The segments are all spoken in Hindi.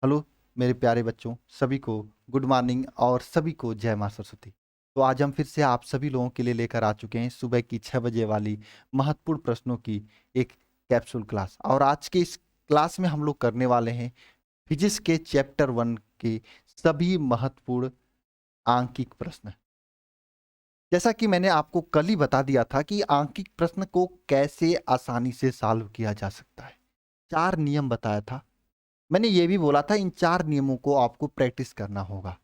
हेलो मेरे प्यारे बच्चों, सभी को गुड मॉर्निंग और सभी को जय मां सरस्वती। तो आज हम फिर से आप सभी लोगों के लिए लेकर आ चुके हैं सुबह की 6 बजे वाली महत्वपूर्ण प्रश्नों की एक कैप्सूल क्लास। और आज के इस क्लास में हम लोग करने वाले हैं फिजिक्स के चैप्टर 1 के सभी महत्वपूर्ण आंकिक प्रश्न। जैसा कि मैंने आपको कल ही बता दिया था कि आंकिक प्रश्न को कैसे आसानी से सॉल्व किया जा सकता है। 4 नियम बताया था। मैंने ये भी बोला था इन 4 नियमों को आपको प्रैक्टिस करना होगा।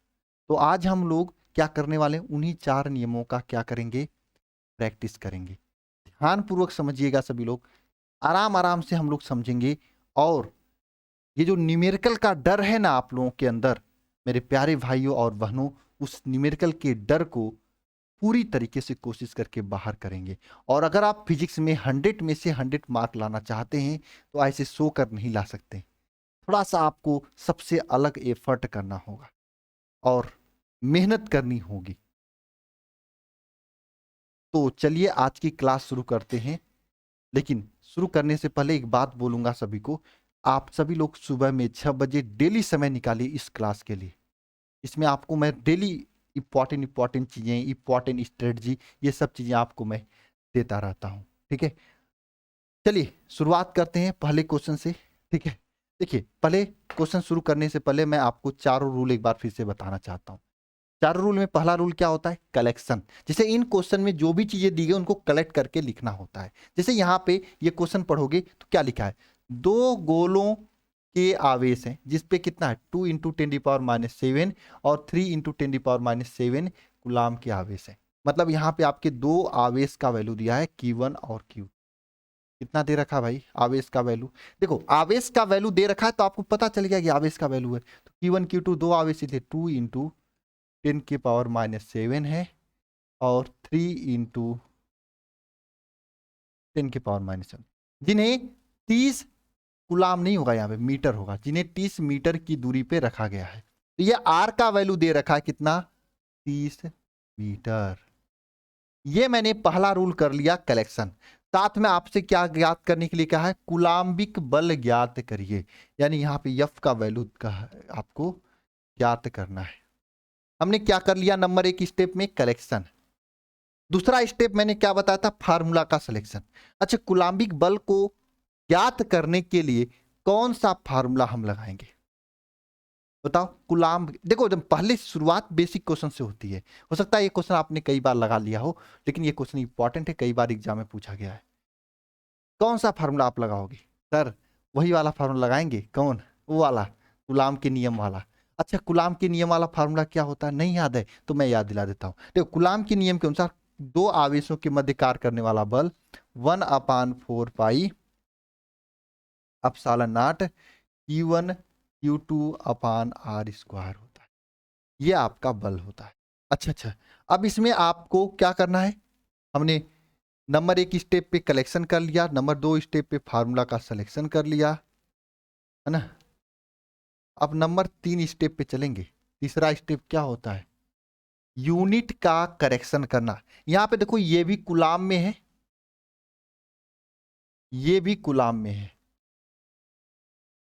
तो आज हम लोग क्या करने वाले हैं, उन्हीं 4 नियमों का क्या करेंगे, प्रैक्टिस करेंगे। ध्यानपूर्वक समझिएगा सभी लोग, आराम आराम से हम लोग समझेंगे। और ये जो न्यूमेरिकल का डर है ना आप लोगों के अंदर, मेरे प्यारे भाइयों और बहनों, उस न्यूमेरिकल के डर को पूरी तरीके से कोशिश करके बाहर करेंगे। और अगर आप फिजिक्स में 100 में से 100 मार्क लाना चाहते हैं तो ऐसे सो कर नहीं ला सकते। थोड़ा सा आपको सबसे अलग एफर्ट करना होगा और मेहनत करनी होगी। तो चलिए आज की क्लास शुरू करते हैं। लेकिन शुरू करने से पहले एक बात बोलूंगा सभी को, आप सभी लोग सुबह में 6 बजे डेली समय निकालिए इस क्लास के लिए। इसमें आपको मैं डेली इंपॉर्टेंट चीजें, इंपॉर्टेंट स्ट्रेटजी, ये सब चीजें आपको मैं देता रहता हूं। ठीक है, चलिए शुरुआत करते हैं पहले क्वेश्चन से। ठीक है, देखिए पहले क्वेश्चन शुरू करने से पहले मैं आपको चारों रूल एक बार फिर से बताना चाहता हूं। चारों रूल में पहला रूल क्या होता है, कलेक्शन। जैसे इन क्वेश्चन में जो भी चीजें दी गई उनको कलेक्ट करके लिखना होता है। जैसे यहाँ पे ये क्वेश्चन पढ़ोगे तो क्या लिखा है, दो गोलों के आवेश हैं जिसपे कितना है 2 इंटू 10⁻⁷ और 3 इंटू 10⁻⁷ गुलाम के आवेश है। मतलब यहाँ पे आपके दो आवेश का वैल्यू दिया है Q1 और Q। कितना दे रखा भाई आवेश का वैल्यू, देखो आवेश का वैल्यू दे रखा है तो आपको पता चल गया कि आवेश का वैल्यू है। तो Q1 Q2 दो आवेश थे, 2 इंटू 10⁻⁷ है और 3 इंटू 10⁻⁷, जिन्हें 30 गुलाम नहीं होगा, यहाँ पे मीटर होगा, जिन्हें 30 मीटर की दूरी पे रखा गया है। तो ये आर का वैल्यू दे रखा है कितना, 30 मीटर। ये मैंने पहला रूल कर लिया कलेक्शन। साथ में आपसे क्या ज्ञात करने के लिए कहा है, कुलाम्बिक बल ज्ञात करिए। यानी यहाँ पे एफ का वैल्यू का आपको ज्ञात करना है। हमने क्या कर लिया, नंबर 1 स्टेप में कलेक्शन। दूसरा स्टेप मैंने क्या बताया था, फार्मूला का सिलेक्शन। अच्छा, कुलाम्बिक बल को ज्ञात करने के लिए कौन सा फार्मूला हम लगाएंगे बताओ। कुलाम्ब, देखो जब पहले शुरुआत बेसिक क्वेश्चन से होती है, हो सकता है ये क्वेश्चन आपने कई बार लगा लिया हो, लेकिन ये क्वेश्चन इंपॉर्टेंट है, कई बार एग्जाम में पूछा गया है। कौन सा फार्मूला आप लगाओगे, सर वही वाला फार्मूला लगाएंगे, कौन, वो वाला कुलाम के नियम वाला। अच्छा, कुलाम के नियम वाला फार्मूला क्या होता है, नहीं याद है तो मैं याद दिला देता हूं। देखो कुलाम के नियम के अनुसार दो आवेशों के मध्य कार्य करने वाला बल 1/4 पाई अपसालन नॉट Q1 Q2/r² होता है। ये आपका बल होता है। अच्छा अच्छा, अब इसमें आपको क्या करना है, हमने नंबर 1 स्टेप पे कलेक्शन कर लिया, नंबर 2 स्टेप पे फार्मूला का सिलेक्शन कर लिया, है ना। अब नंबर 3 स्टेप पे चलेंगे। तीसरा स्टेप क्या होता है, यूनिट का करेक्शन करना। यहां पे देखो ये भी कुलाम में है, ये भी कुलाम में है,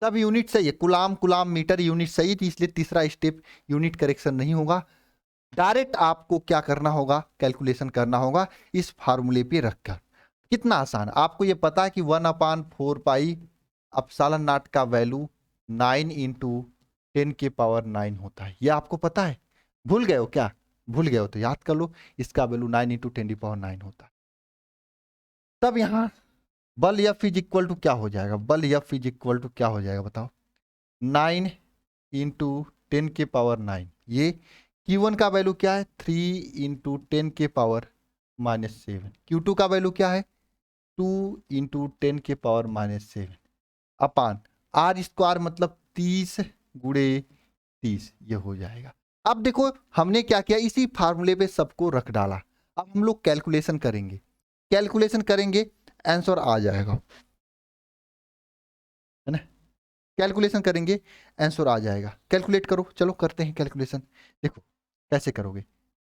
सब यूनिट सही है, कुलाम कुलाम मीटर यूनिट सही थी, इसलिए तीसरा स्टेप यूनिट करेक्शन नहीं होगा। डायरेक्ट आपको क्या करना होगा, कैलकुलेशन करना होगा इस फार्मूले पे रखकर। कितना आसान, आपको ये पता है कि 1/4 पाई अपसालन नॉट का वैल्यू 9 इंटू 10⁻⁹ होता है। ये आपको पता है, भूल गए हो क्या, भूल गए हो तो याद कर लो, इसका वैल्यू 9 इंटू 10⁻⁹ होता है। तब यहां बल एफ इज इक्वल टू क्या हो जाएगा, बल एफ इज इक्वल टू क्या हो जाएगा बताओ, 9 इंटू 10⁻⁹। ये Q1 का वैल्यू क्या है, 3 इंटू 10⁻⁷। Q2 का वैल्यू क्या है, 2 इंटू 10⁻⁷, अपान R² मतलब 30 गुणे 30, ये हो जाएगा। अब देखो हमने क्या किया, इसी फार्मूले पे सबको रख डाला। अब हम लोग कैलकुलेशन करेंगे, कैलकुलेशन करेंगे, आंसर आ जाएगा, है ना। कैलकुलेशन करेंगे, आंसर आ जाएगा। कैलकुलेट करो, चलो करते हैं कैलकुलेशन। देखो कैसे करोगे,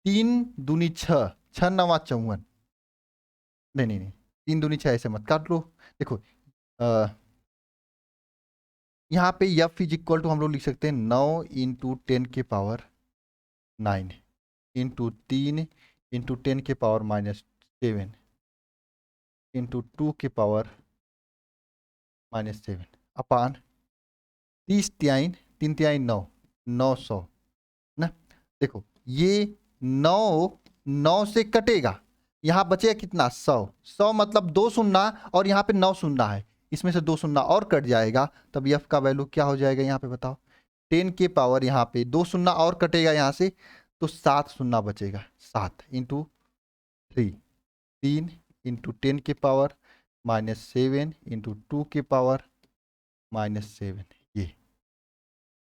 3 दूनी 6, 6×9 = 54, नहीं नहीं नहीं, 3 दूनी 6 ऐसे मत काट लो। देखो यहाँ पे एफ इज इक्वल टू हम लोग लिख सकते हैं 9 इंटू 10 के पावर 9 इंटू 3 इंटू 10 के पावर -7 इंटू 2 के पावर -7 अपान 30 तिहाई 3 तिहाई 9 900 ना। देखो ये 9 से कटेगा, यहाँ बचेगा कितना 100 मतलब 2 शून्य और यहाँ पे 9 शून्य है, इसमें से 2 शून्य और कट जाएगा, तब एफ का वैल्यू क्या हो जाएगा यहाँ पे बताओ। 10 के पावर यहाँ पे 2 शून्य और कटेगा यहाँ से, तो 7 शून्य बचेगा। 7 इंटू 3 इंटू 10 के पावर -7 इंटू 2 के पावर -7 ये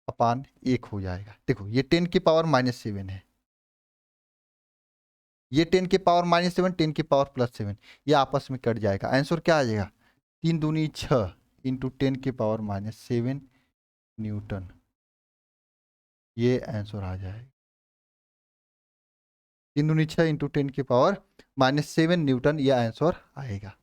अपान 1 हो जाएगा। देखो ये 10 के पावर -7 है, ये 10 के पावर -7 10 के पावर +7, ये आपस में कट जाएगा। आंसर क्या आ जाएगा 3 दूनी 6 इंटू 10 के पावर -7 न्यूटन, ये आंसर आ जाएगा। 3 दूनी 6 इंटू 10 के पावर -7 न्यूटन, ये आंसर आएगा।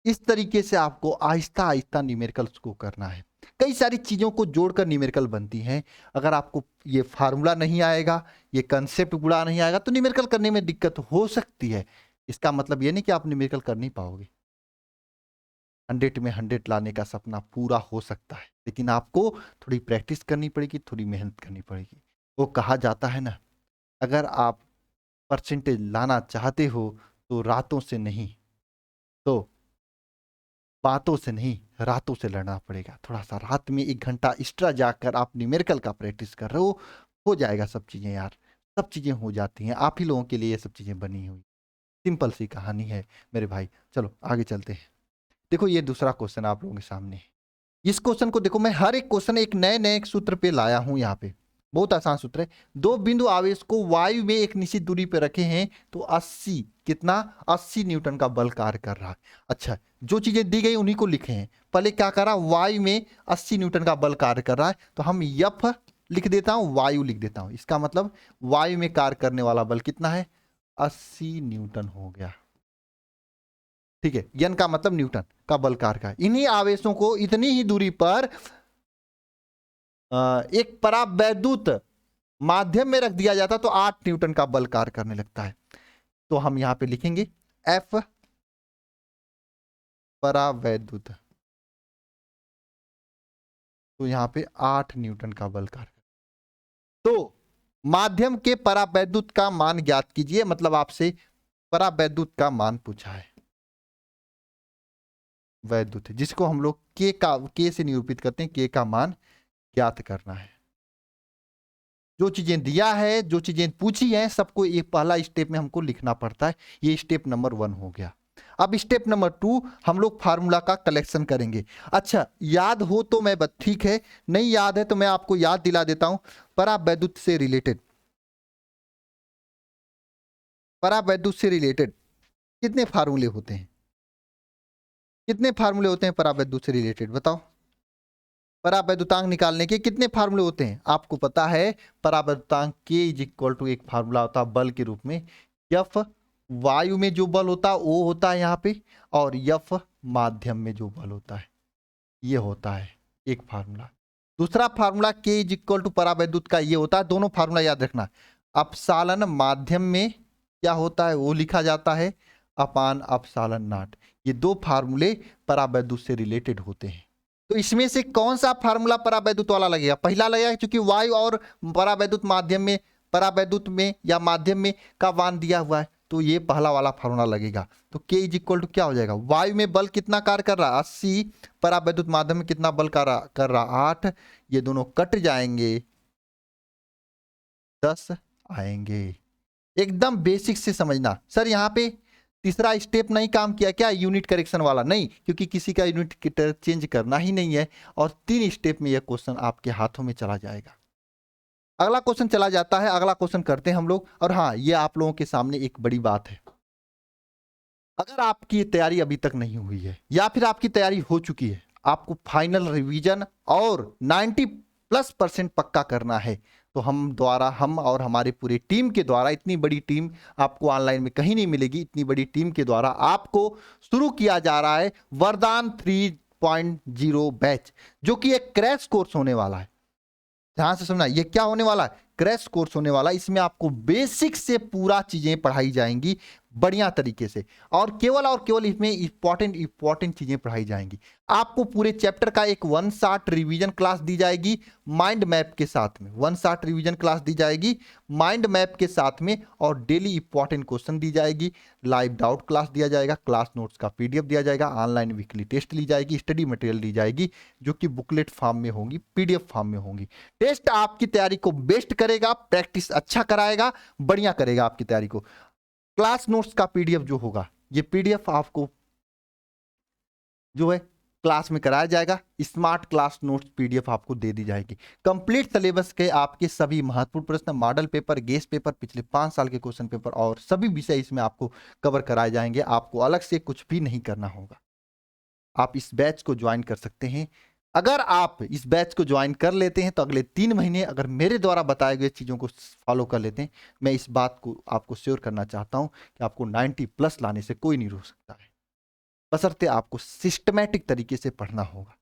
इस तरीके से आपको आहिस्ता आहिस्ता न्यूमेरिकल्स को करना है। कई सारी चीज़ों को जोड़कर न्यूमेरिकल बनती हैं। अगर आपको ये फार्मूला नहीं आएगा, ये कंसेप्ट पूरा नहीं आएगा, तो न्यूमेरिकल करने में दिक्कत हो सकती है। इसका मतलब ये नहीं कि आप न्यूमेरिकल कर नहीं पाओगे। 100 में 100 लाने का सपना पूरा हो सकता है, लेकिन आपको थोड़ी प्रैक्टिस करनी पड़ेगी, थोड़ी मेहनत करनी पड़ेगी। वो कहा जाता है ना, अगर आप परसेंटेज लाना चाहते हो तो रातों से नहीं, तो बातों से नहीं रातों से लड़ना पड़ेगा। थोड़ा सा रात में 1 घंटा एक्स्ट्रा जाकर आप न्यूमेरिकल का प्रैक्टिस कर रहे हो जाएगा सब चीज़ें यार, सब चीज़ें हो जाती हैं। आप ही लोगों के लिए ये सब चीज़ें बनी हुई, सिंपल सी कहानी है मेरे भाई। चलो आगे चलते हैं। देखो ये दूसरा क्वेश्चन आप लोगों के सामने है। इस क्वेश्चन को देखो, मैं हर एक क्वेश्चन एक नए नए सूत्र पे लाया हूं। यहाँ पे बहुत आसान सूत्र है। 2 बिंदु आवेश को वायु में एक निश्चित दूरी पे रखे हैं तो 80 कितना 80 न्यूटन का बल कार्य कर रहा है। अच्छा, जो चीजें दी गई उन्हीं को लिखे हैं। पहले क्या करा, वायु में 80 न्यूटन का बल कार्य कर रहा है, तो हम यफ लिख देता हूं, वायु लिख देता हूं। इसका मतलब वायु में कार्य करने वाला बल कितना है 80 न्यूटन हो गया। ठीक है, यन का मतलब न्यूटन का बल कार्य का। इन्हीं आवेशों को इतनी ही दूरी पर एक परावैद्युत माध्यम में रख दिया जाता तो 8 न्यूटन का बल कार्य करने लगता है। तो हम यहां पे लिखेंगे एफ परावैद्युत, तो यहां पे 8 न्यूटन का बल कार्य। तो माध्यम के परावैद्युत का मान ज्ञात कीजिए, मतलब आपसे परावैद्युत का मान पूछा है। वैद्युत जिसको हम लोग के से निरूपित करते हैं, के का मान ज्ञात करना है। जो चीजें दिया है, जो चीजें पूछी हैं, सबको एक पहला स्टेप में हमको लिखना पड़ता है। ये स्टेप नंबर 1 हो गया। अब स्टेप नंबर 2 हम लोग फार्मूला का कलेक्शन करेंगे। अच्छा, याद हो तो मैं ठीक है, नहीं याद है तो मैं आपको याद दिला देता हूं। परावैद्युत से रिलेटेड, परावैद्युत से रिलेटेड कितने फार्मूले होते हैं, कितने फार्मूले होते हैं परावैद्युत से रिलेटेड बताओ। परावैद्युतांक निकालने के कितने फार्मूले होते हैं आपको पता है। परावैद्युतांक के इज इक्वल टू एक फार्मूला होता है बल के रूप में, यफ वायु में जो बल होता है वो होता है यहाँ पे, और यफ माध्यम में जो बल होता है ये होता है एक फार्मूला। दूसरा फार्मूला के इज इक्वल टू परावैद्युत का ये होता है। दोनों फार्मूला याद रखना। अपसालन माध्यम में क्या होता है वो लिखा जाता है अपान अपसालन नाट। ये 2 फार्मूले परावैद्युत से रिलेटेड होते हैं। तो इसमें से कौन सा फार्मूला परावैद्युत वाला लगेगा, पहला लगेगा, क्योंकि वायु और परावैद्युत माध्यम में, परावैद्युत में या माध्यम में का मान दिया हुआ है, तो ये पहला वाला फार्मूला लगेगा। तो के इज इक्वल टू क्या हो जाएगा, वायु में बल कितना कार्य कर रहा 80, परावैद्युत माध्यम में कितना बल कार्य कर रहा 8, ये दोनों कट जाएंगे 10 आएंगे। एकदम बेसिक से समझना। सर यहाँ पे तीसरा स्टेप नहीं काम किया क्या, यूनिट करेक्शन वाला, नहीं, क्योंकि किसी का यूनिट चेंज करना ही नहीं है। और 3 स्टेप में यह क्वेश्चन आपके हाथों में चला जाएगा। अगला क्वेश्चन चला जाता है, अगला क्वेश्चन करते हैं हम लोग। और हाँ, ये आप लोगों के सामने एक बड़ी बात है, अगर आपकी तैयारी अभी तक नहीं हुई है या फिर आपकी तैयारी हो चुकी है, आपको फाइनल रिवीजन और 90+% पक्का करना है, तो हम और हमारे पूरे टीम के द्वारा, इतनी बड़ी टीम आपको ऑनलाइन में कहीं नहीं मिलेगी, इतनी बड़ी टीम के द्वारा आपको शुरू किया जा रहा है वरदान 3 3.0 बैच, जो कि एक क्रैश कोर्स होने वाला है। ध्यान से सुनना, ये क्या होने वाला है? क्रैश कोर्स होने वाला है। इसमें आपको बेसिक से पूरा चीजें पढ़ाई जाएंगी बढ़िया तरीके से, और केवल इसमें इंपॉर्टेंट चीजें पढ़ाई जाएंगी। आपको पूरे चैप्टर का एक 1 शॉट रिवीजन क्लास दी जाएगी माइंड मैप के साथ में। 1 शॉट रिवीजन क्लास दी जाएगी माइंड मैप के साथ में, और डेली इंपॉर्टेंट क्वेश्चन दी जाएगी, लाइव डाउट क्लास दिया जाएगा, क्लास नोट्स का पीडीएफ दिया जाएगा, ऑनलाइन वीकली टेस्ट ली जाएगी, स्टडी मटेरियल दी जाएगी, जो कि बुकलेट फॉर्म में होंगी, पीडीएफ फॉर्म में होंगी। टेस्ट आपकी तैयारी को बेस्ट करेगा, प्रैक्टिस अच्छा कराएगा, बढ़िया करेगा आपकी तैयारी को। क्लास नोट्स का पीडीएफ जो होगा, ये पीडीएफ आपको जो है क्लास में कराया जाएगा। स्मार्ट क्लास नोट्स पीडीएफ आपको दे दी जाएगी। कंप्लीट सिलेबस के आपके सभी महत्वपूर्ण प्रश्न, मॉडल पेपर, गेस्ट पेपर, पिछले 5 साल के क्वेश्चन पेपर और सभी विषय इसमें आपको कवर कराए जाएंगे। आपको अलग से कुछ भी नहीं करना होगा। आप इस बैच को ज्वाइन कर सकते हैं। अगर आप इस बैच को ज्वाइन कर लेते हैं तो अगले 3 महीने अगर मेरे द्वारा बताए गए चीज़ों को फॉलो कर लेते हैं, मैं इस बात को आपको श्योर करना चाहता हूं कि आपको 90+ लाने से कोई नहीं रोक सकता है, बशर्ते आपको सिस्टमैटिक तरीके से पढ़ना होगा।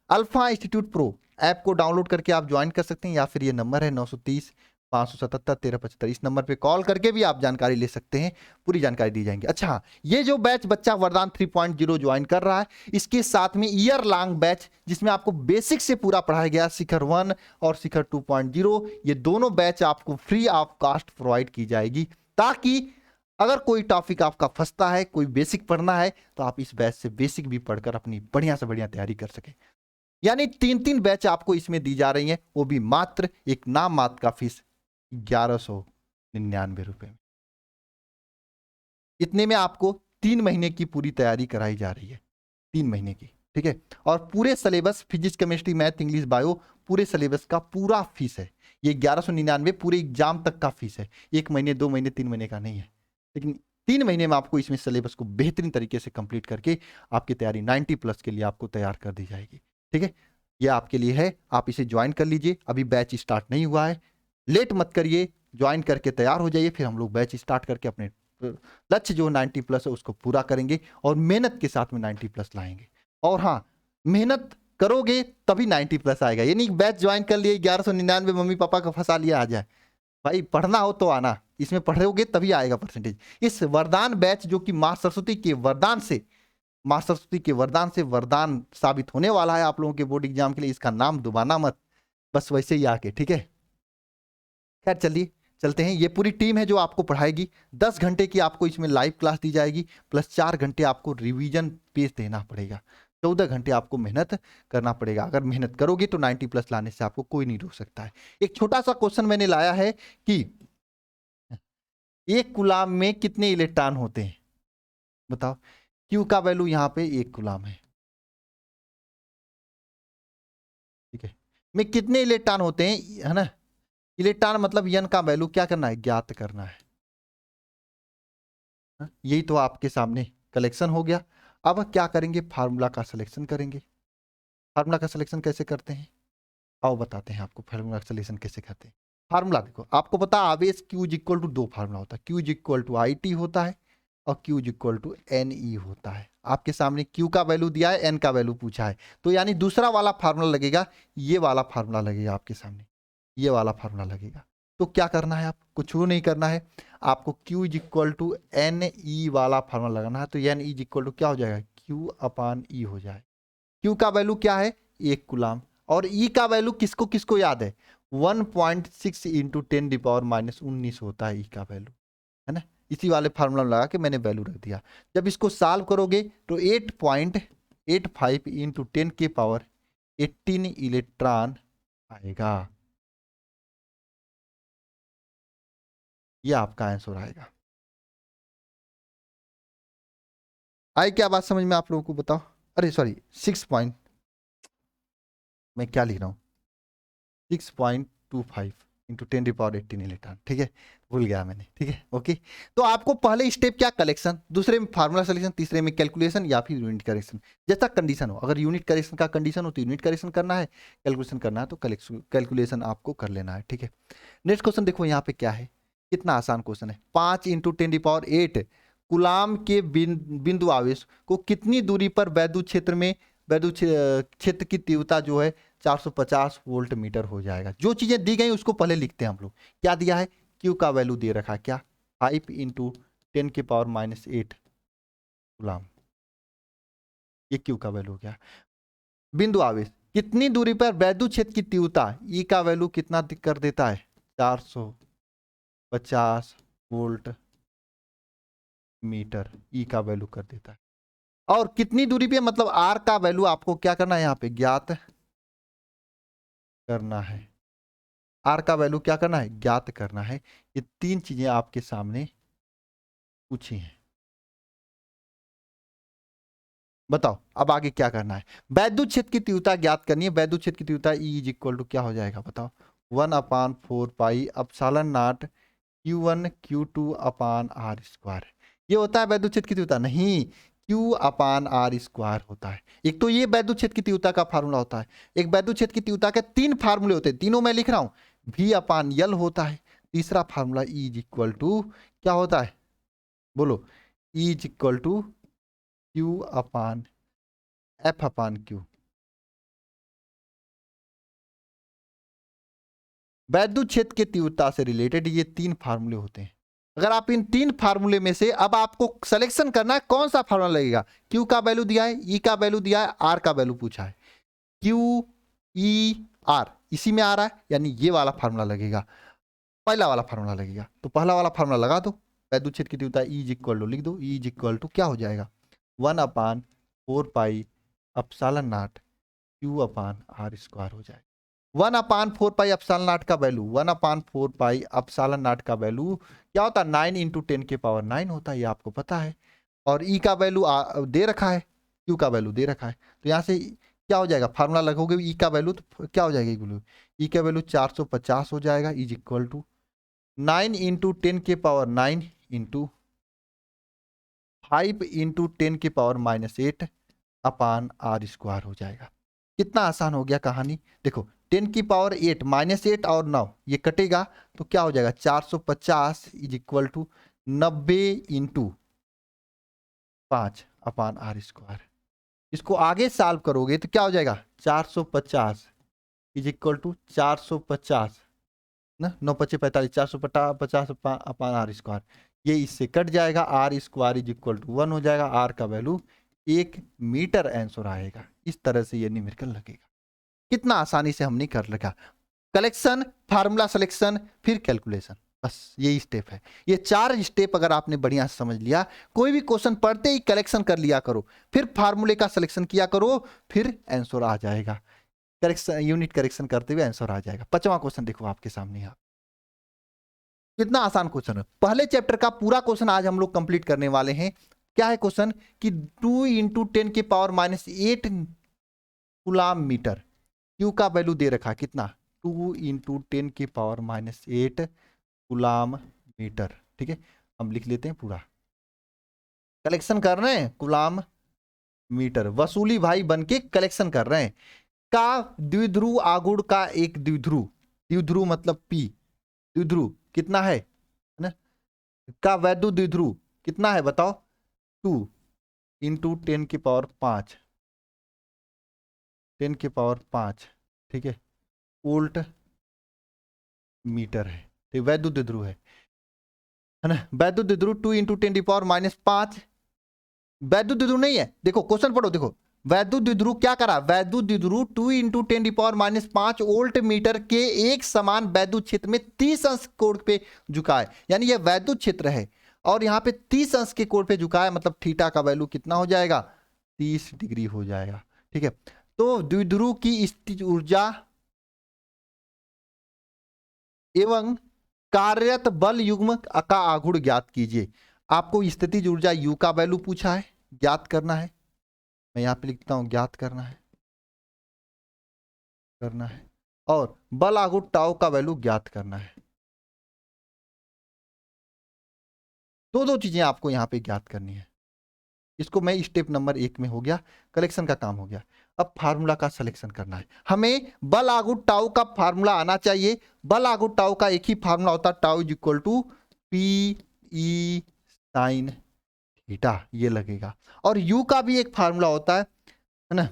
अल्फा इंस्टीट्यूट प्रो ऐप को डाउनलोड करके आप ज्वाइन कर सकते हैं, या फिर ये नंबर है 930 577 1375, इस नंबर पे कॉल करके भी आप जानकारी ले सकते हैं, पूरी जानकारी दी जाएंगी। अच्छा, ये जो बैच बच्चा वरदान 3.0 ज्वाइन कर रहा है, इसके साथ में ईयर लॉन्ग बैच जिसमें आपको बेसिक से पूरा पढ़ाया गया, शिखर 1 और शिखर 2.0, ये दोनों बैच आपको फ्री ऑफ कॉस्ट प्रोवाइड की जाएगी, ताकि अगर कोई टॉपिक आपका फंसता है, कोई बेसिक पढ़ना है, तो आप इस बैच से बेसिक भी पढ़कर अपनी बढ़िया से बढ़िया तैयारी कर सके। यानी 3 बैच आपको इसमें दी जा रही हैं, वो भी मात्र एक नाम मात्र का फीस 1199 रुपए में। इतने में आपको 3 महीने की पूरी तैयारी कराई जा रही है, 3 महीने की, ठीक है। और पूरे syllabus physics, chemistry, math, English, bio, पूरे सिलेबस का पूरा फीस है। ये 1199 पूरे एग्जाम तक का फीस है, 1 महीने 2 महीने 3 महीने का नहीं है। लेकिन 3 महीने में आपको इसमें सिलेबस को बेहतरीन तरीके से कंप्लीट करके आपकी तैयारी 90+ के लिए आपको तैयार कर दी जाएगी, ठीक है। यह आपके लिए है, आप इसे ज्वाइन कर लीजिए। अभी बैच स्टार्ट नहीं हुआ है, लेट मत करिए, ज्वाइन करके तैयार हो जाइए, फिर हम लोग बैच स्टार्ट करके अपने लक्ष्य जो 90+ है उसको पूरा करेंगे और मेहनत के साथ में 90+ लाएंगे। और हाँ, मेहनत करोगे तभी 90+ आएगा। ये नहीं बैच ज्वाइन कर लिए 1199 मम्मी पापा का फंसा लिया आ जाए। भाई पढ़ना हो तो आना, इसमें पढ़ोगे तभी आएगा परसेंटेज। इस वरदान बैच जो कि माँ सरस्वती के वरदान से वरदान साबित होने वाला है आप लोगों के बोर्ड एग्जाम के लिए, इसका नाम दुबाना मत, बस वैसे ही आके, ठीक है। खैर चलिए चलते हैं। ये पूरी टीम है जो आपको पढ़ाएगी। 10 घंटे की आपको इसमें लाइव क्लास दी जाएगी, प्लस 4 घंटे आपको रिवीजन पेज देना पड़ेगा। 14 घंटे आपको मेहनत करना पड़ेगा। अगर मेहनत करोगे तो 90+ लाने से आपको कोई नहीं रोक सकता है। एक छोटा सा क्वेश्चन मैंने लाया है कि एक कूलाम में कितने इलेक्ट्रॉन होते हैं, बताओ। क्यू का वैल्यू यहाँ पे 1 कूलाम है, ठीक है। में कितने इलेक्ट्रॉन होते हैं, है ना। इलेक्ट्रॉन मतलब n का वैल्यू क्या करना है, ज्ञात करना है। यही तो आपके सामने कलेक्शन हो गया। अब क्या करेंगे, फार्मूला का सिलेक्शन करेंगे। फार्मूला का सिलेक्शन कैसे करते हैं, आओ बताते हैं आपको फार्मूला का सिलेक्शन कैसे करते हैं। फार्मूला देखो, आपको पता आवेश Q इक्वल टू 2 फार्मूला होता है। Q इक्वल टू IT होता है और Q इक्वल टू NE होता है। आपके सामने Q का वैल्यू दिया है, N का वैल्यू पूछा है, तो यानी दूसरा वाला फार्मूला लगेगा, ये वाला फार्मूला लगेगा आपके सामने, ये वाला फार्मूला लगेगा। तो क्या करना है, आप कुछ नहीं करना है, आपको Q इक्वल टू NE वाला फार्मूला लगाना है। तो NE इक्वल टू क्या हो जाएगा, Q/E हो जाए। Q का वैल्यू क्या है, 1 कूलाम, और E का वैल्यू किसको किसको याद है, 1.6 इंटू 10⁻⁻19 होता है E का वैल्यू, है ना। इसी वाले फार्मूला लगा के मैंने वैल्यू रख दिया। जब इसको सॉल्व करोगे तो 8.85 इंटू 10⁻18 इलेक्ट्रॉन आएगा। ये आपका आंसर आएगा। आई क्या बात समझ में आप लोगों को, बताओ। अरे सॉरी 6 पॉइंट, मैं क्या लिख रहा हूँ, 6.25 इंटू 10⁻18 इलेक्ट्रॉन, ठीक है, भूल गया मैंने, ठीक है, ओके। तो आपको पहले स्टेप क्या, कलेक्शन, दूसरे में फार्मूला सॉल्यूशन, तीसरे में कैलकुलेशन या फिर यूनिट करेक्शन, जैसा कंडीशन हो। अगर यूनिट करेक्शन का कंडीशन हो तो यूनिट करेक्शन करना है, कैलकुलेशन करना है तो कैलकुलेशन आपको कर लेना है, ठीक है। नेक्स्ट क्वेश्चन देखो यहाँ पे क्या है, कितना आसान क्वेश्चन है। 5 इंटू 10⁸ कूलाम के बिंदु आवेश को कितनी दूरी पर वैद्युत क्षेत्र में वैद्युत क्षेत्र की तीव्रता जो है 450 वोल्ट मीटर हो जाएगा। जो चीजें दी गई उसको पहले लिखते हैं हम लोग। क्या दिया है? क्यू का वैल्यू दे रखा है, क्या? 5 इंटू 10⁻⁸ कूलाम। ये क्यू का वैल्यू हो गया। बिंदु आवेश, कितनी दूरी पर वैद्युत क्षेत्र की तीव्रता ई का वैल्यू कितना कर देता है? 450 वोल्ट मीटर ई का वैल्यू कर देता है। और कितनी दूरी पे, मतलब आर का वैल्यू आपको क्या करना है? यहाँ पे ज्ञात करना है। आर का वैल्यू क्या करना है? ज्ञात करना है। ये तीन चीजें आपके सामने पूछी हैं। बताओ अब आगे क्या करना है? वैद्युत क्षेत्र की तीव्रता ज्ञात करनी है। वैद्युत क्षेत्र की तीव्रता ई इज इक्वल टू क्या हो जाएगा? बताओ। 1/4 pi epsilon naught Q1 Q2 upon r square. ये होता है वैद्युत क्षेत्र की तीव्रता? नहीं, Q अपान आर स्क्वायर होता है। एक तो ये वैद्युत क्षेत्र की तीव्रता का फार्मूला होता है। एक वैद्युत क्षेत्र की तीव्रता के तीन फार्मूले होते हैं, तीनों मैं लिख रहा हूं। V अपान L होता है। तीसरा formula E is equal to क्या होता है? बोलो। E is equal to Q upon F upon Q। वैद्युत क्षेत्र की तीव्रता से रिलेटेड ये तीन फार्मूले होते हैं। अगर आप इन तीन फार्मूले में से अब आपको सिलेक्शन करना है कौन सा फार्मूला लगेगा। क्यू का वैल्यू दिया है, ई का वैल्यू दिया है, आर का वैल्यू पूछा है। क्यू ई आर इसी में आ रहा है, यानी ये वाला फार्मूला लगेगा, पहला वाला फार्मूला लगेगा। तो पहला वाला फार्मूला लगा दो। वैद्युत क्षेत्र की तीव्रता ई इज इक्वल टू लिख दो। ई इज इक्वल टू क्या हो जाएगा? 1/4 pi epsilon naught Q upon r square हो जाएगा। 1/4 पाई एप्सिलॉन नॉट का वैल्यू, 1/4 पाई एप्सिलॉन नॉट का वैल्यू क्या होता है? 9 इंटू 10⁻⁹ होता है, ये आपको पता है। और ई का वैल्यू दे रखा है, क्यू का वैल्यू दे रखा है। तो यहाँ से क्या हो जाएगा? फार्मूला लगोगे ई का वैल्यू तो क्या हो जाएगा? ई का वैल्यू 450 हो जाएगा is equal to 9 into 10⁻⁹ into 5 into 10⁻⁸ upon r square हो जाएगा। कितना आसान हो गया कहानी। देखो 10⁸ -8 और 9 ये कटेगा तो क्या हो जाएगा? 450 is equal to 90 into 5 upon r square. इसको आगे सॉल्व करोगे तो क्या हो जाएगा? 450 इज इक्वल टू 450 ना, 9 × 5 = 45, 450 अपान आर स्क्वायर। ये इससे कट जाएगा, r square is equal to 1 हो जाएगा। आर का वैल्यू 1 मीटर आंसर आएगा। इस तरह से ये न्यूमेरिकल लगेगा। कितना आसानी से हमने कर रखा। कलेक्शन, फार्मूला सिलेक्शन, फिर कैलकुलेशन, बस यही स्टेप है। ये 4 स्टेप अगर आपने बढ़िया से समझ लिया, कोई भी क्वेश्चन पढ़ते ही कलेक्शन कर लिया करो, फिर फार्मूले का सिलेक्शन किया करो, फिर आंसर आ जाएगा। करेक्शन, यूनिट करेक्शन करते हुए आंसर आ जाएगा। 5वां क्वेश्चन देखो आपके सामने यहाँ। कितना आसान क्वेश्चन है। पहले चैप्टर का पूरा क्वेश्चन आज हम लोग कंप्लीट करने वाले हैं। क्या है क्वेश्चन कि 2 इंटू 10⁻⁸ कूलाम मीटर। क्यू का वैल्यू दे रखा है कितना? 2 इंटू 10⁻⁸ कूलाम मीटर। ठीक है, हम लिख लेते हैं पूरा। कलेक्शन कर रहे हैं कूलाम मीटर, वसूली भाई बन के कलेक्शन कर रहे हैं। का द्विध्रुव आघूर्ण का एक द्विध्रुव, द्विध्रुव मतलब पी, द्विध्रुव कितना है ना, का वैद्युत द्विध्रुव कितना है बताओ? 2 इंटू 10⁵ 10⁵, ठीक है, वोल्ट मीटर है। तो वैद्युत द्विध्रुव है ना। वैद्युत द्विध्रुव 2 इंटू 10⁻⁵। वैद्युत द्विध्रुव नहीं है, देखो क्वेश्चन पढ़ो, देखो वैद्युत द्विध्रुव क्या करा? वैद्युत द्विध्रुव 2 इंटू 10⁻⁵ वोल्ट मीटर के एक समान वैद्युत क्षेत्र में 30 अंश कोण पे झुका है। यानी ये वैद्युत क्षेत्र है और यहाँ पे 30 अंश के कोण पे झुका है, मतलब थीटा का वैल्यू कितना हो जाएगा? 30 डिग्री हो जाएगा। ठीक है, तो द्विध्रुव की स्थितिज ऊर्जा एवं कार्यरत बल युग्म का आघूर्ण ज्ञात कीजिए। आपको स्थितिज ऊर्जा यू का वैल्यू पूछा है, ज्ञात करना है। मैं यहां पे लिखता हूं ज्ञात करना है, और बल आघूर्ण टाउ का वैल्यू ज्ञात करना है। दो चीजें आपको यहां पे ज्ञात करनी है। इसको मैं स्टेप नंबर 1 में हो गया, कलेक्शन का काम हो गया। अब फार्मूला का सिलेक्शन करना है। हमें बल आघूर्ण टाउ का फार्मूला आना चाहिए। बल आघूर्ण टाउ का एक ही फार्मूला होता है, tau is equal to P E sine theta, ये लगेगा। और यू का भी एक फार्मूला होता है ना,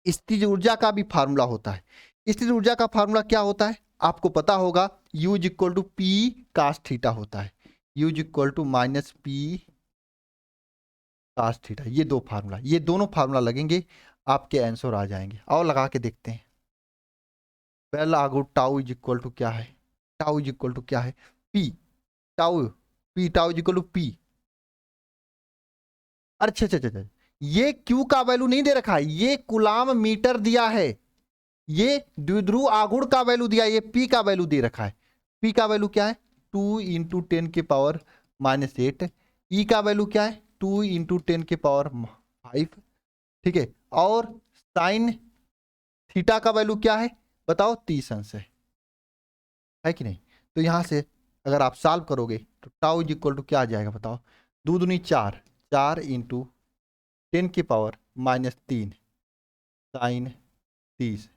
स्थिर ऊर्जा का भी फार्मूला होता है। स्थिर ऊर्जा का फार्मूला क्या होता है आपको पता होगा, U is equal to P cos theta होता है। U is equal to minus P cos theta, ये दो फार्मूला, ये दोनों फार्मूला लगेंगे, आपके आंसर आ जाएंगे। और लगा के देखते हैं। पहला आगो टाउ इज इक्वल टू क्या है, टाउ इज इक्वल टू क्या है, P tau, P tau is equal to P. अच्छा अच्छा अच्छा, ये क्यू का वैल्यू नहीं दे रखा है, ये कुलाम मीटर दिया है, ये द्विध्रुव आघूर्ण का वैल्यू दिया है, ये पी का वैल्यू दे रखा है। पी का वैल्यू क्या है 2 इंटू 10 के पावर माइनस 8। ई का वैल्यू क्या है 2 इंटू 10 के पावर 5। ठीक है, और साइन थीटा का वैल्यू क्या है बताओ 30 अंश है कि नहीं। तो यहां से अगर आप सॉल्व करोगे तो टाउ इज इक्वल टू क्या आ जाएगा बताओ, 2 दूनी 4, 4 इंटू 10 की power minus 3 sine 30।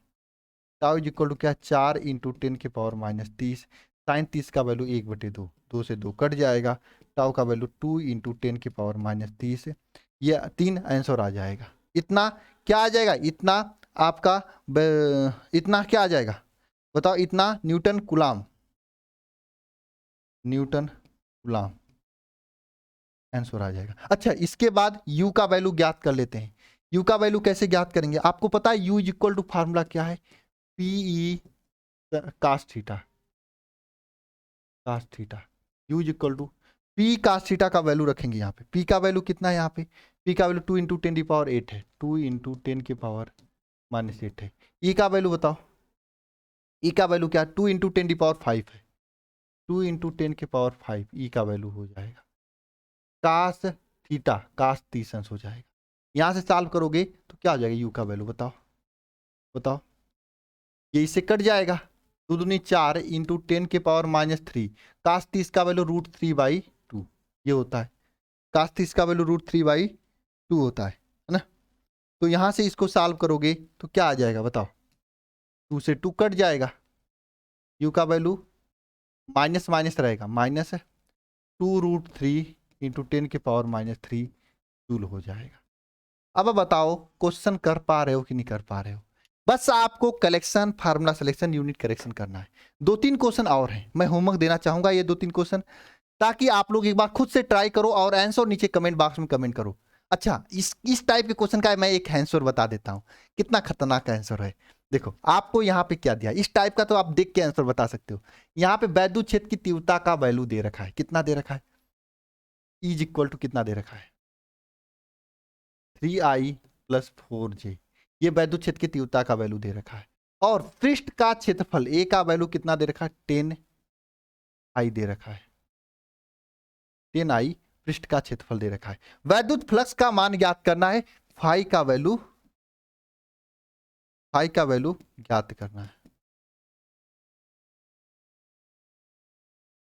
Tau is equal to क्या 4 इंटू 10 की पावर माइनस 30, साइन 30 का वैल्यू 1/2, 2 से 2 कट जाएगा, टाउ का वैल्यू 2 इंटू 10 की पावर माइनस 30, ये 3 आंसर आ जाएगा। इतना क्या आ जाएगा, इतना आपका इतना क्या आ जाएगा बताओ, इतना Newton coulomb, Newton coulomb answer आ जाएगा। अच्छा, इसके बाद u का वैल्यू ज्ञात कर लेते हैं। u का वैल्यू कैसे ज्ञात करेंगे, आपको पता है u is equal to formula क्या है, P E cos theta, cos theta. u is equal to P cos theta का वैल्यू रखेंगे यहाँ पे, p का वैल्यू कितना है यहाँ पे, p का वैल्यू 2 इंटू 10 की पावर 8 है, 2 इंटू 10 की पावर माइनस 8 है। e का वैल्यू बताओ, e का वैल्यू क्या है 2 इंटू 10 की पावर 5 है, 2 इंटू 10 की पावर 5 e का वैल्यू हो जाएगा कास थीटा, कास 30 अंश हो जाएगा। यहां से सॉल्व करोगे तो क्या हो जाएगा यू का वैल्यू बताओ, बताओ, ये इससे कट जाएगा, 2 दूनी 4 इंटू 10 के पावर माइनस 3, कास 30 का वैल्यू √3/2 ये होता है, कास 30 का वैल्यू √3/2 होता है ना। तो यहां से इसको सॉल्व करोगे तो क्या आ जाएगा बताओ, 2 से 2 कट जाएगा, यू का वैल्यू माइनस माइनस रहेगा, माइनस 2√3 इंटू 10 के पावर माइनस 3 जूल हो जाएगा। अब बताओ क्वेश्चन कर पा रहे हो कि नहीं कर पा रहे हो, बस आपको collection formula selection unit correction करना है। 2-3 क्वेश्चन और हैं, मैं होमवर्क देना चाहूंगा ये 2-3 क्वेश्चन, ताकि आप लोग एक बार खुद से ट्राई करो और आंसर नीचे कमेंट बॉक्स में कमेंट करो। अच्छा, इस टाइप के क्वेश्चन का मैं एक आंसर बता देता हूं, कितना खतरनाक आंसर है। देखो आपको यहाँ पे क्या दिया, इस टाइप का तो आप देख के आंसर बता सकते हो। यहाँ पे वैद्युत क्षेत्र की तीव्रता का वैल्यू दे रखा है, कितना दे रखा है, इज इक्वल टू कितना दे रखा है 3i + 4j, ये वैद्युत क्षेत्र की तीव्रता का वैल्यू दे रखा है। और पृष्ठ का क्षेत्रफल ए का वैल्यू कितना दे रखा है 10i दे रखा है, 10i पृष्ठ का क्षेत्रफल दे रखा है। वैद्युत फ्लक्स का मान ज्ञात करना है, फाई का वैल्यू ज्ञात करना है।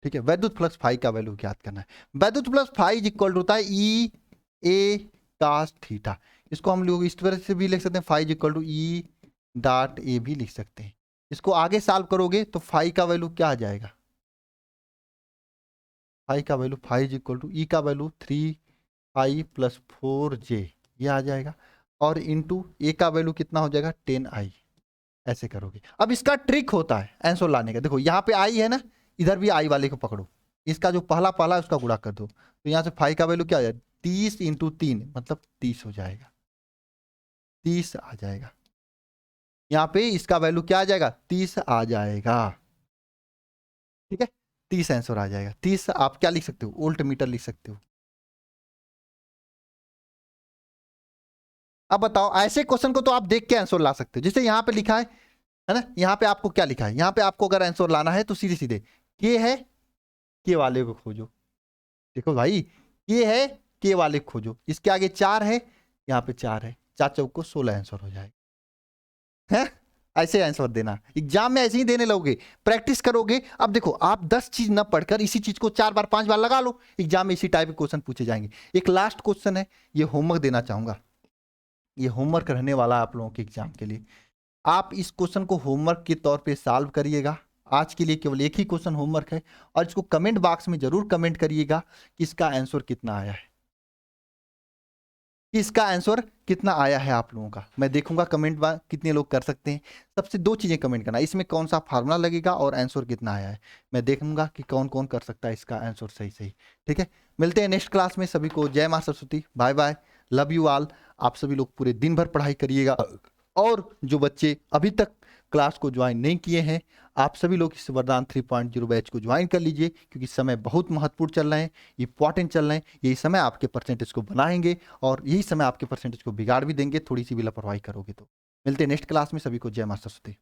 ठीक है, वैद्युत फ्लक्स फाई का वैल्यू ज्ञात करना है। वैद्युत flux phi is equal to होता है ई ए कास थीटा, इसको हम लोग इस तरह से भी लिख सकते हैं, phi is equal to E dot A भी लिख सकते हैं। इसको आगे सॉल्व करोगे तो फाई का वैल्यू क्या आ जाएगा, फाई का value phi is equal to e का वैल्यू 3i + 4j ये आ जाएगा, और इंटू ए का वैल्यू कितना हो जाएगा 10i, ऐसे करोगे। अब इसका ट्रिक होता है आंसर लाने का, देखो यहाँ पे आई है ना, इधर भी आई वाले को पकड़ो, इसका जो पहला है उसका गुणा कर दो, तो यहाँ से फाई का वैल्यू क्या आ जाएगा 30 इंटू 3 मतलब 30 हो जाएगा, 30 आ जाएगा। यहाँ पे इसका वैल्यू क्या आ जाएगा 30 आ जाएगा। ठीक है, 30 आंसर आ जाएगा। 30 आप क्या लिख सकते हो, वोल्ट मीटर लिख सकते हो। अब बताओ, ऐसे क्वेश्चन को तो आप देख के आंसर ला सकते हो, जैसे यहाँ पे लिखा है ना, यहाँ पे आपको क्या लिखा है, यहाँ पे आपको अगर आंसर लाना है तो सीधे सीधे के है, के वाले को खोजो। देखो भाई, के है, के वाले को खोजो, इसके आगे 4 है, यहाँ पे 4 है, 4 चौक को 16 आंसर हो जाएगा है। ऐसे आंसर देना, एग्जाम में ऐसे ही देने लोगे, प्रैक्टिस करोगे। अब देखो, आप 10 चीज न पढ़कर इसी चीज को 4 बार 5 बार लगा लो, एग्जाम में इसी टाइप के क्वेश्चन पूछे जाएंगे। एक लास्ट क्वेश्चन है, ये होमवर्क देना चाहूंगा, ये होमवर्क रहने वाला है आप लोगों के एग्जाम के लिए। आप इस क्वेश्चन को होमवर्क के तौर पे सॉल्व करिएगा। आज के लिए केवल एक ही क्वेश्चन होमवर्क है, और इसको कमेंट बॉक्स में जरूर कमेंट करिएगा कि इसका आंसर कितना आया है। कि इसका आंसर कितना आया है आप लोगों का। मैं देखूंगा कमेंट में कितने लोग कर सकते हैं। सबसे दो चीजें कमेंट करना, इसमें कौन सा फार्मूला लगेगा और आंसर कितना आया है। मैं देखूंगा कि कौन कौन कर सकता है इसका आंसर सही सही। ठीक है, मिलते हैं नेक्स्ट क्लास में। सभी को जय मां Saraswati, bye bye, love you all. आप सभी लोग पूरे दिन भर पढ़ाई करिएगा, और जो बच्चे अभी तक क्लास को ज्वाइन नहीं किए हैं, आप सभी लोग इस वरदान 3.0 बैच को ज्वाइन कर लीजिए, क्योंकि समय बहुत महत्वपूर्ण चल रहे हैं, इंपॉर्टेंट चल रहे हैं। यही समय आपके परसेंटेज को बनाएंगे, और यही समय आपके परसेंटेज को बिगाड़ भी देंगे, थोड़ी सी भी लापरवाही करोगे तो। मिलते हैं नेक्स्ट क्लास में। सभी को जय मां सरस्वती।